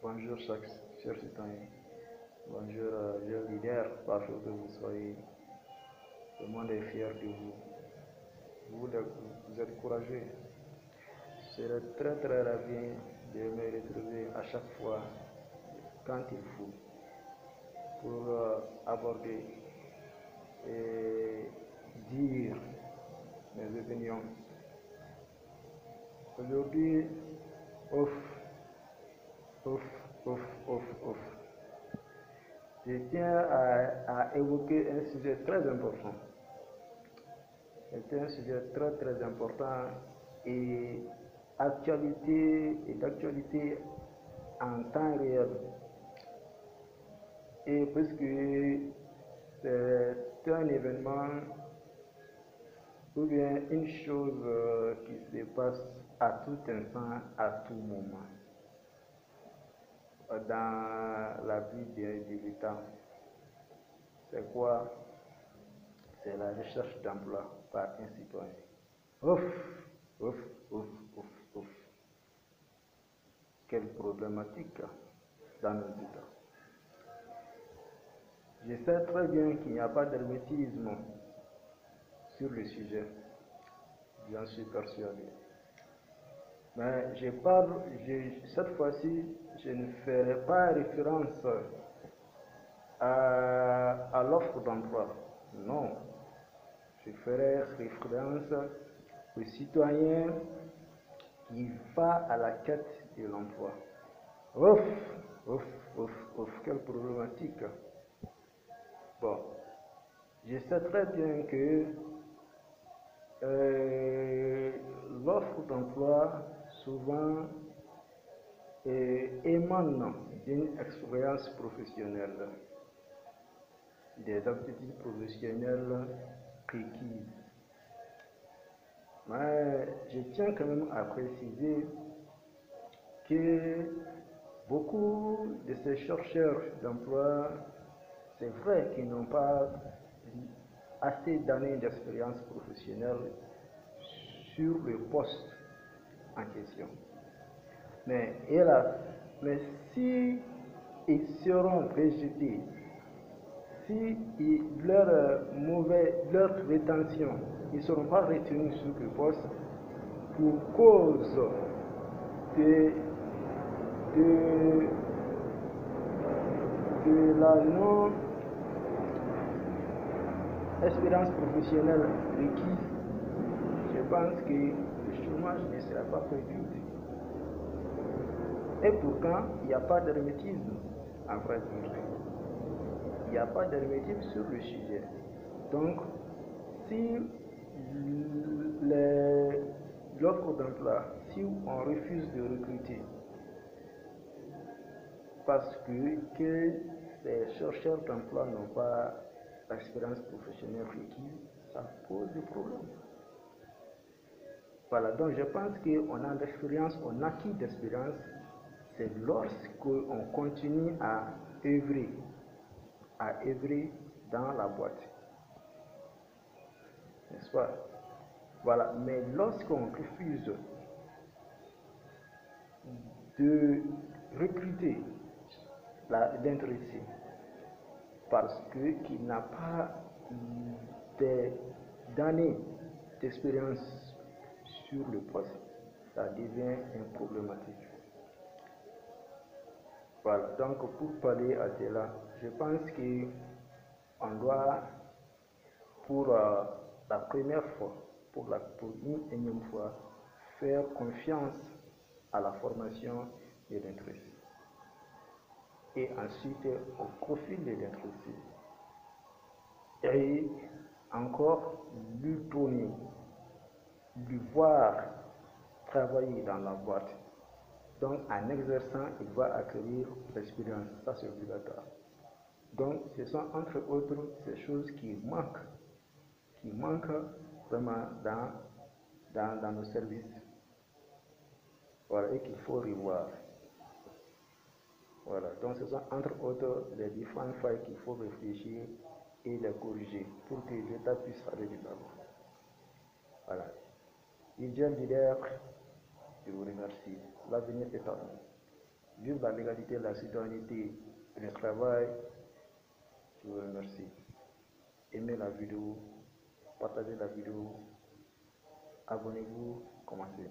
Bonjour chers citoyens, bonjour jeunes leaders, partout que vous soyez, le monde est fier de vous. Vous êtes courageux. Je serais très ravi de me retrouver à chaque fois quand il faut pour aborder et dire mes opinions. Aujourd'hui, ouf, ouf, ouf, ouf, ouf. Je tiens à évoquer un sujet très important. C'est un sujet très important et d'actualité en temps réel. Et puisque c'est un événement ou bien une chose qui se passe à tout instant, à tout moment dans la vie de l'État. C'est quoi? C'est la recherche d'emploi par un citoyen. Ouf, ouf, ouf, ouf, ouf. Quelle problématique dans nos États. Je sais très bien qu'il n'y a pas d'hermétisme sur le sujet, j'en suis persuadé. Mais cette fois-ci, je ne ferai pas référence à l'offre d'emploi. Non, je ferai référence aux citoyens qui va à la quête de l'emploi. Ouf, ouf, ouf, ouf, quelle problématique. Bon, je sais très bien que l'offre d'emploi souvent émane d'une expérience professionnelle, des aptitudes professionnelles requises. Mais je tiens quand même à préciser que beaucoup de ces chercheurs d'emploi, c'est vrai qu'ils n'ont pas assez d'années d'expérience professionnelle sur le poste en question. Mais hélas, si ils seront rejetés, si leur rétention, ils ne seront pas retenus sur le poste pour cause de la non-expérience professionnelle requise, je pense que le chômage ne sera pas prévu. Et pourtant, il n'y a pas d'hermétisme en vrai. Il n'y a pas d'hermétisme sur le sujet. Donc, si l'offre d'emploi, si on refuse de recruter parce que ces chercheurs d'emploi n'ont pas l'expérience professionnelle requise, ça pose des problèmes. Voilà, donc je pense qu'on a l'expérience, on acquit d'expérience, c'est lorsqu'on continue à œuvrer dans la boîte. N'est-ce pas? Voilà, mais lorsqu'on refuse de recruter l'intéressé parce qu'il n'a pas d'années d'expérience sur le poste, ça devient un problématique. Voilà, donc pour parler à cela, je pense qu'on doit, pour la première fois, pour une énième fois, faire confiance à la formation de l'intéressé. Et ensuite au profil de l'intéressé. Et encore lui donner, lui voir travailler dans la boîte. Donc en exerçant, il va acquérir l'expérience, ça c'est obligatoire. Donc ce sont entre autres ces choses qui manquent vraiment dans nos services. Voilà, et qu'il faut revoir. Voilà, donc ce sont entre autres les différentes failles qu'il faut réfléchir et les corriger pour que l'État puisse aller de l'avant. Voilà. Leader, je vous remercie. L'avenir est à nous. vivre la légalité, la citoyenneté et le travail. Je vous remercie. Aimez la vidéo, partagez la vidéo, abonnez-vous, commencez.